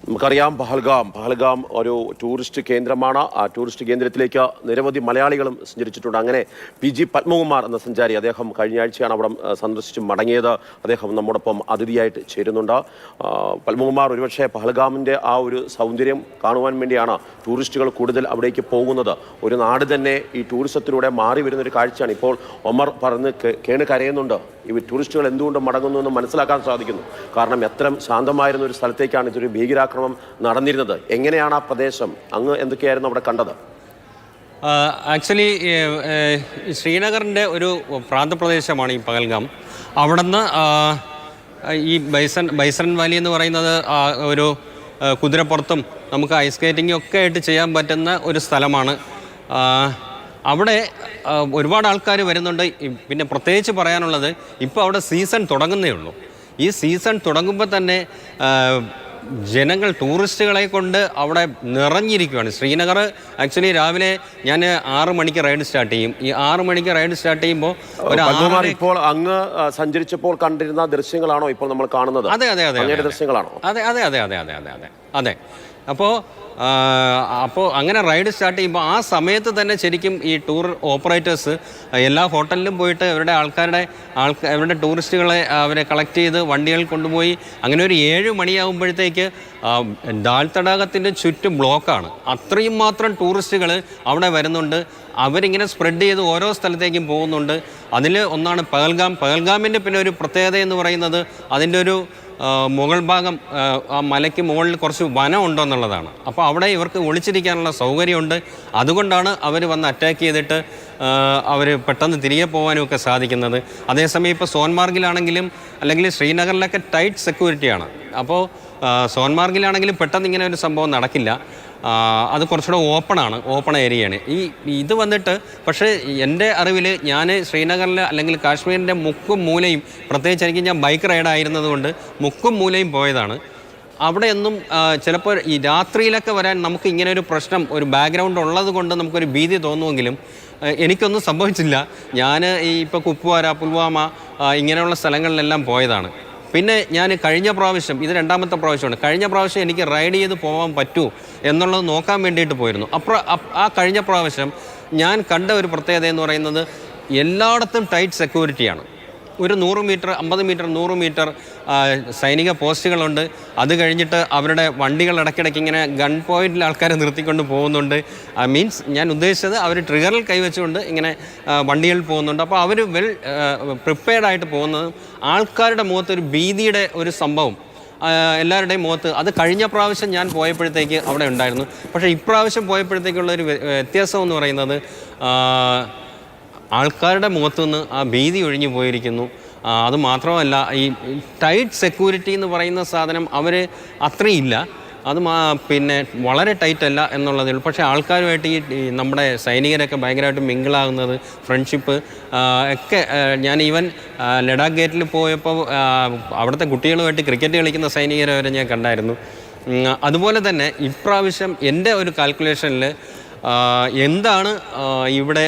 നമുക്കറിയാം പഹൽഗാം ഒരു ടൂറിസ്റ്റ് കേന്ദ്രമാണ്. ആ ടൂറിസ്റ്റ് കേന്ദ്രത്തിലേക്ക് നിരവധി മലയാളികളും സഞ്ചരിച്ചിട്ടുണ്ട്. അങ്ങനെ PG പത്മകുമാർ എന്ന സഞ്ചാരി, അദ്ദേഹം കഴിഞ്ഞ ആഴ്ചയാണ് അവിടെ സന്ദർശിച്ച് മടങ്ങിയത്. അദ്ദേഹം നമ്മോടൊപ്പം അതിഥിയായിട്ട് ചേരുന്നുണ്ട്. പത്മകുമാർ, ഒരുപക്ഷെ പഹൽഗാമിൻ്റെ ആ ഒരു സൗന്ദര്യം കാണുവാൻ വേണ്ടിയാണ് ടൂറിസ്റ്റുകൾ കൂടുതൽ അവിടേക്ക് പോകുന്നത്. ഒരു നാട് തന്നെ ഈ ടൂറിസത്തിലൂടെ മാറി വരുന്നൊരു കാഴ്ചയാണ്. ഇപ്പോൾ ഒമർ പറഞ്ഞ് കേണ് കരയുന്നുണ്ട്. ഈ ടൂറിസ്റ്റുകൾ എന്തുകൊണ്ട് മടങ്ങുന്നു എന്ന് മനസ്സിലാക്കാൻ സാധിക്കുന്നു. കാരണം എത്ര ശാന്തമായിരുന്ന ഒരു സ്ഥലത്തേക്കാണ് ഇതൊരു ഭീകരാക്രമണം നടന്നിരുന്നത്. എങ്ങനെയാണ് ആ പ്രദേശം, അങ്ങ് എന്തൊക്കെയായിരുന്നു അവിടെ കണ്ടത്? ആക്ച്വലി ശ്രീനഗറിൻ്റെ ഒരു പ്രാന്തപ്രദേശമാണ് ഈ പഹൽഗാം. അവിടുന്ന് ഈ ബൈസൺ വാലി എന്ന് പറയുന്നത് ഒരു കുതിരപ്പുറത്തും നമുക്ക് ഐസ് സ്കേറ്റിംഗും ഒക്കെ ആയിട്ട് ചെയ്യാൻ പറ്റുന്ന ഒരു സ്ഥലമാണ്. അവിടെ ഒരുപാട് ആൾക്കാർ വരുന്നുണ്ട്. പിന്നെ പ്രത്യേകിച്ച് പറയാനുള്ളത്, ഇപ്പോൾ അവിടെ സീസൺ തുടങ്ങുന്നേ ഉള്ളൂ. ഈ സീസൺ തുടങ്ങുമ്പോൾ തന്നെ ജനങ്ങൾ, ടൂറിസ്റ്റുകളെ കൊണ്ട് അവിടെ നിറഞ്ഞിരിക്കുകയാണ്. ശ്രീനഗർ ആക്ച്വലി രാവിലെ ഞാൻ 6 മണിക്ക് റൈഡ് സ്റ്റാർട്ട് ചെയ്യും. ഈ 6 മണിക്ക് റൈഡ് സ്റ്റാർട്ട് ചെയ്യുമ്പോൾ ഇപ്പോൾ അങ്ങ് സഞ്ചരിച്ചപ്പോൾ കണ്ടിരുന്ന ദൃശ്യങ്ങളാണോ ഇപ്പോൾ നമ്മൾ കാണുന്നത്? അതെ അതെ അതെ ദൃശ്യങ്ങളാണോ? അതെ അതെ അതെ അതെ അതെ അതെ അതെ അതെ. അപ്പോൾ അങ്ങനെ റൈഡ് സ്റ്റാർട്ട് ചെയ്യുമ്പോൾ ആ സമയത്ത് തന്നെ ശരിക്കും ഈ ടൂർ ഓപ്പറേറ്റേഴ്സ് എല്ലാ ഹോട്ടലിലും പോയിട്ട് അവരുടെ ടൂറിസ്റ്റുകളെ അവരെ കളക്ട് ചെയ്ത് വണ്ടികൾ കൊണ്ടുപോയി അങ്ങനെ ഒരു 7 മണിയാകുമ്പോഴത്തേക്ക് ദാൽ തടാകത്തിൻ്റെ ചുറ്റും ബ്ലോക്കാണ്. അത്രയും മാത്രം ടൂറിസ്റ്റുകൾ അവിടെ വരുന്നുണ്ട്. അവരിങ്ങനെ സ്പ്രെഡ് ചെയ്ത് ഓരോ സ്ഥലത്തേക്കും പോകുന്നുണ്ട്. അതിൽ ഒന്നാണ് പഹൽഗാമിൻ്റെ പിന്നെ ഒരു പ്രത്യേകത എന്ന് പറയുന്നത് അതിൻ്റെ ഒരു മുകൾ ഭാഗം, ആ മലയ്ക്ക് മുകളിൽ കുറച്ച് വനം ഉണ്ടോ എന്നുള്ളതാണ്. അപ്പോൾ അവിടെ ഇവർക്ക് ഒളിച്ചിരിക്കാനുള്ള സൗകര്യമുണ്ട്. അതുകൊണ്ടാണ് അവർ വന്ന് അറ്റാക്ക് ചെയ്തിട്ട് അവർ പെട്ടെന്ന് തിരികെ പോകാനുമൊക്കെ സാധിക്കുന്നത്. അതേസമയം ഇപ്പോൾ സോൻമാർഗിലാണെങ്കിലും അല്ലെങ്കിൽ ശ്രീനഗറിലൊക്കെ ടൈറ്റ് സെക്യൂരിറ്റിയാണ്. അപ്പോൾ സോൻമാർഗിലാണെങ്കിലും പെട്ടെന്ന് ഇങ്ങനെ ഒരു സംഭവം നടക്കില്ല. അത് കുറച്ചുകൂടെ ഓപ്പൺ ഏരിയയാണ്. ഇത് വന്നിട്ട് പക്ഷേ എൻ്റെ അറിവിൽ ഞാൻ ശ്രീനഗറിൽ അല്ലെങ്കിൽ കാശ്മീരിൻ്റെ മുക്കും മൂലയും, പ്രത്യേകിച്ച് എനിക്ക് ഞാൻ ബൈക്ക് റൈഡായിരുന്നതുകൊണ്ട് മുക്കും മൂലയും പോയതാണ്. അവിടെയൊന്നും ചിലപ്പോൾ ഈ രാത്രിയിലൊക്കെ വരാൻ നമുക്ക് ഇങ്ങനെ ഒരു പ്രശ്നം, ഒരു ബാക്ക്ഗ്രൗണ്ട് ഉള്ളത് കൊണ്ട് നമുക്കൊരു ഭീതി തോന്നുമെങ്കിലും എനിക്കൊന്നും സംഭവിച്ചില്ല. ഞാൻ ഈ ഇപ്പോൾ കുപ്വാര, പുൽവാമ ഇങ്ങനെയുള്ള സ്ഥലങ്ങളിലെല്ലാം പോയതാണ്. പിന്നെ ഞാൻ കഴിഞ്ഞ പ്രാവശ്യം, ഇത് 2ാമത്തെ പ്രാവശ്യമാണ്, കഴിഞ്ഞ പ്രാവശ്യം എനിക്ക് റൈഡ് ചെയ്ത് പോകാൻ പറ്റൂ എന്നുള്ളത് നോക്കാൻ വേണ്ടിയിട്ട് പോയിരുന്നു. ആ കഴിഞ്ഞ പ്രാവശ്യം ഞാൻ കണ്ട ഒരു പ്രത്യേകത എന്ന് പറയുന്നത് എല്ലായിടത്തും ടൈറ്റ് സെക്യൂരിറ്റിയാണ്. ഒരു 100 മീറ്റർ, 50 മീറ്റർ, 100 മീറ്റർ സൈനിക പോസ്റ്റുകളുണ്ട്. അത് കഴിഞ്ഞിട്ട് അവരുടെ വണ്ടികൾ ഇടയ്ക്കിടയ്ക്ക് ഇങ്ങനെ ഗൺ പോയിന്റിൽ ആൾക്കാരെ നിർത്തിക്കൊണ്ട് പോകുന്നുണ്ട്. മീൻസ് ഞാൻ ഉദ്ദേശിച്ചത് അവർ ട്രിഗറിൽ കൈവച്ചുകൊണ്ട് ഇങ്ങനെ വണ്ടികളിൽ പോകുന്നുണ്ട്. അപ്പോൾ അവർ പ്രിപ്പയർഡായിട്ട് പോകുന്നത്, ആൾക്കാരുടെ മുഖത്തൊരു ഭീതിയുടെ ഒരു സംഭവം എല്ലാവരുടെയും മുഖത്ത്, അത് കഴിഞ്ഞ പ്രാവശ്യം ഞാൻ പോയപ്പോഴത്തേക്ക് അവിടെ ഉണ്ടായിരുന്നു. പക്ഷേ ഇപ്രാവശ്യം പോയപ്പോഴത്തേക്കുള്ളൊരു വ്യത്യാസം എന്ന് പറയുന്നത് ആൾക്കാരുടെ മുഖത്തുനിന്ന് ആ ഭീതി ഒഴിഞ്ഞു പോയിരിക്കുന്നു. അതുമാത്രമല്ല, ഈ ടൈറ്റ് സെക്യൂരിറ്റി എന്ന് പറയുന്ന സാധനം അവർ അത്രയും ഇല്ല. അത് പിന്നെ വളരെ ടൈറ്റ് അല്ല എന്നുള്ളതേ ഉള്ളൂ. പക്ഷേ ആൾക്കാരുമായിട്ട് ഈ നമ്മുടെ സൈനികരൊക്കെ ഭയങ്കരമായിട്ട് മിങ്കിളാകുന്നത്, ഫ്രണ്ട്ഷിപ്പ് ഒക്കെ. ഞാൻ ഈവൻ ലഡാക്ക് ഗേറ്റിൽ പോയപ്പോൾ അവിടുത്തെ കുട്ടികളുമായിട്ട് ക്രിക്കറ്റ് കളിക്കുന്ന സൈനികരെ വരെ ഞാൻ കണ്ടായിരുന്നു. അതുപോലെ തന്നെ ഇപ്രാവശ്യം എൻ്റെ ഒരു കാൽക്കുലേഷനിൽ എന്താണ് ഇവിടെ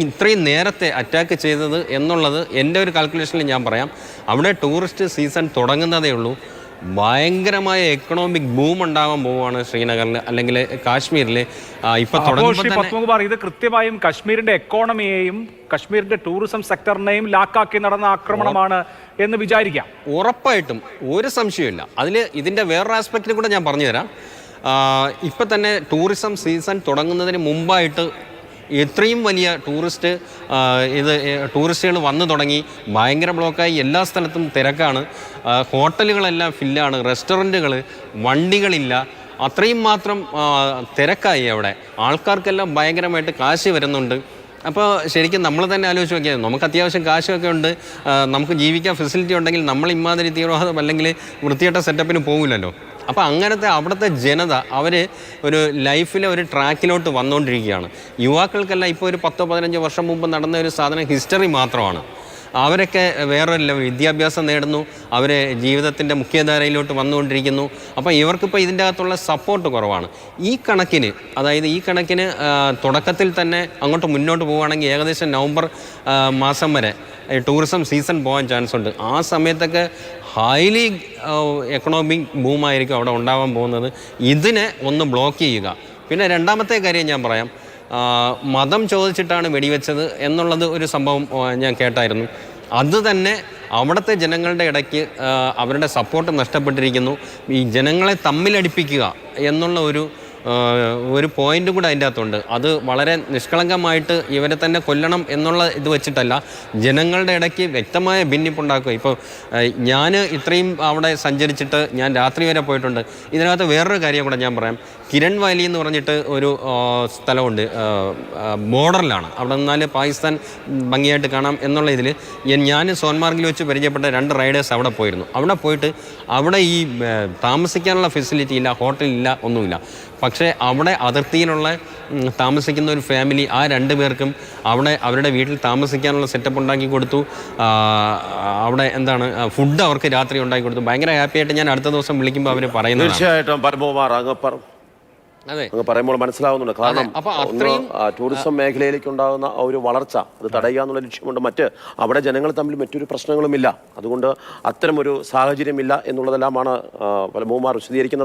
ഇത്രയും നേരത്തെ അറ്റാക്ക് ചെയ്തത് എന്നുള്ളത് എൻ്റെ ഒരു കാൽക്കുലേഷനിൽ ഞാൻ പറയാം. അവിടെ ടൂറിസ്റ്റ് സീസൺ തുടങ്ങുന്നതേ ഉള്ളൂ. ഭയങ്കരമായ എക്കണോമിക് ബൂം ഉണ്ടാവാൻ പോവുകയാണ് ശ്രീനഗറിൽ അല്ലെങ്കിൽ കാശ്മീരിൽ. പത്മകുമാർ, ഇത് കൃത്യമായും കശ്മീരിന്റെ എക്കോണമിയെയും കശ്മീരിന്റെ ടൂറിസം സെക്ടറിനെയും ലാക്കാക്കി നടന്ന ആക്രമണമാണ് എന്ന് വിചാരിക്കാം. ഉറപ്പായിട്ടും ഒരു സംശയമില്ല. ഇതിൻ്റെ വേറൊരു ആസ്പെക്റ്റിൽ കൂടെ ഞാൻ പറഞ്ഞുതരാം. ഇപ്പം തന്നെ ടൂറിസം സീസൺ തുടങ്ങുന്നതിന് മുമ്പായിട്ട് എത്രയും വലിയ ടൂറിസ്റ്റുകൾ വന്നു തുടങ്ങി. ഭയങ്കര ബ്ലോക്കായി, എല്ലാ സ്ഥലത്തും തിരക്കാണ്. ഹോട്ടലുകളെല്ലാം ഫില്ലാണ്, റെസ്റ്റോറൻറ്റുകൾ, വണ്ടികളില്ല, അത്രയും മാത്രം തിരക്കായി. അവിടെ ആൾക്കാർക്കെല്ലാം ഭയങ്കരമായിട്ട് കാശ് വരുന്നുണ്ട്. അപ്പോൾ ശരിക്കും നമ്മൾ തന്നെ ആലോചിച്ച് നോക്കിയാൽ, നമുക്ക് അത്യാവശ്യം കാശൊക്കെ ഉണ്ട്, നമുക്ക് ജീവിക്കാൻ ഫെസിലിറ്റി ഉണ്ടെങ്കിൽ നമ്മൾ ഇമാതിരി തീവ്രവാദം അല്ലെങ്കിൽ വൃത്തികെട്ട സെറ്റപ്പിന് പോകില്ലല്ലോ. അപ്പോൾ അങ്ങനത്തെ അവിടുത്തെ ജനത അവർ ഒരു ലൈഫിലെ ഒരു ട്രാക്കിലോട്ട് വന്നുകൊണ്ടിരിക്കുകയാണ്. യുവാക്കൾക്കെല്ലാം ഇപ്പോൾ ഒരു 10-15 വർഷം മുമ്പ് നടന്ന ഒരു സാധനം ഹിസ്റ്ററി മാത്രമാണ്. അവരൊക്കെ വേറൊരു വിദ്യാഭ്യാസം നേടുന്നു, അവർ ജീവിതത്തിൻ്റെ മുഖ്യധാരയിലോട്ട് വന്നുകൊണ്ടിരിക്കുന്നു. അപ്പോൾ ഇവർക്കിപ്പോൾ ഇതിൻ്റെ അകത്തുള്ള സപ്പോർട്ട് കുറവാണ്. ഈ കണക്കിന് തുടക്കത്തിൽ തന്നെ അങ്ങോട്ട് മുന്നോട്ട് പോവുകയാണെങ്കിൽ ഏകദേശം നവംബർ മാസം വരെ ടൂറിസം സീസൺ പോകാൻ ചാൻസ് ഉണ്ട്. ആ സമയത്തൊക്കെ ഹൈലി എക്കണോമിക് ബൂമായിരിക്കും അവിടെ ഉണ്ടാവാൻ പോകുന്നത്. ഇതിനെ ഒന്ന് ബ്ലോക്ക് ചെയ്യുക. പിന്നെ രണ്ടാമത്തെ കാര്യം ഞാൻ പറയാം, മതം ചോദിച്ചിട്ടാണ് വെടിവെച്ചത് എന്നുള്ളത് ഒരു സംഭവം ഞാൻ കേട്ടായിരുന്നു. അത് തന്നെ അവിടുത്തെ ജനങ്ങളുടെ ഇടയ്ക്ക് അവരുടെ സപ്പോർട്ട് നഷ്ടപ്പെട്ടിരിക്കുന്നു. ഈ ജനങ്ങളെ തമ്മിലടിപ്പിക്കുക എന്നുള്ള ഒരു പോയിന്റ് കൂടെ അതിൻ്റെ അകത്തുണ്ട്. അത് വളരെ നിഷ്കളങ്കമായിട്ട് ഇവരെ തന്നെ കൊല്ലണം എന്നുള്ള ഇത് വെച്ചിട്ടല്ല, ജനങ്ങളുടെ ഇടയ്ക്ക് വ്യക്തമായ ഭിന്നിപ്പുണ്ടാക്കുക. ഇപ്പോൾ ഞാൻ ഇത്രയും അവിടെ സഞ്ചരിച്ചിട്ട് ഞാൻ രാത്രി വരെ പോയിട്ടുണ്ട്. ഇതിനകത്ത് വേറൊരു കാര്യം കൂടെ ഞാൻ പറയാം. കിരൺ വാലി എന്ന് പറഞ്ഞിട്ട് ഒരു സ്ഥലമുണ്ട്, ബോർഡറിലാണ്. അവിടെ നിന്നാൽ പാകിസ്ഥാൻ ഭംഗിയായിട്ട് കാണാം എന്നുള്ള ഇതിൽ ഞാൻ സോൻമാർഗിൽ വെച്ച് പരിചയപ്പെട്ട 2 റൈഡേഴ്സ് അവിടെ പോയിരുന്നു. അവിടെ പോയിട്ട് അവിടെ ഈ താമസിക്കാനുള്ള ഫെസിലിറ്റി ഇല്ല, ഹോട്ടലില്ല, ഒന്നുമില്ല. പക്ഷേ അവിടെ അതിർത്തിയിലുള്ള താമസിക്കുന്ന ഒരു ഫാമിലി, ആ 2 പേർക്കും അവിടെ അവരുടെ വീട്ടിൽ താമസിക്കാനുള്ള സെറ്റപ്പ് ഉണ്ടാക്കി കൊടുത്തു. അവിടെ എന്താണ് ഫുഡ് അവർക്ക് രാത്രി ഉണ്ടാക്കി കൊടുത്തു. ഭയങ്കര ഹാപ്പി ആയിട്ട് ഞാൻ അടുത്ത ദിവസം വിളിക്കുമ്പോൾ അവർ പറയുന്നത്. തീർച്ചയായിട്ടും പത്മകുമാർ അതെ, അങ്ങ് പറയുമ്പോൾ മനസ്സിലാവുന്നുണ്ട്. കാരണം ടൂറിസം മേഖലയിലേക്ക് ഉണ്ടാകുന്ന ഒരു വളർച്ച അത് തടയുക എന്നുള്ള ലക്ഷ്യമുണ്ട്. അവിടെ ജനങ്ങൾ തമ്മിൽ മറ്റൊരു പ്രശ്നങ്ങളുമില്ല. അതുകൊണ്ട് അത്തരം ഒരു സാഹചര്യമില്ല എന്നുള്ളതെല്ലാമാണ് പത്മകുമാർ വിശദീകരിക്കുന്നത്.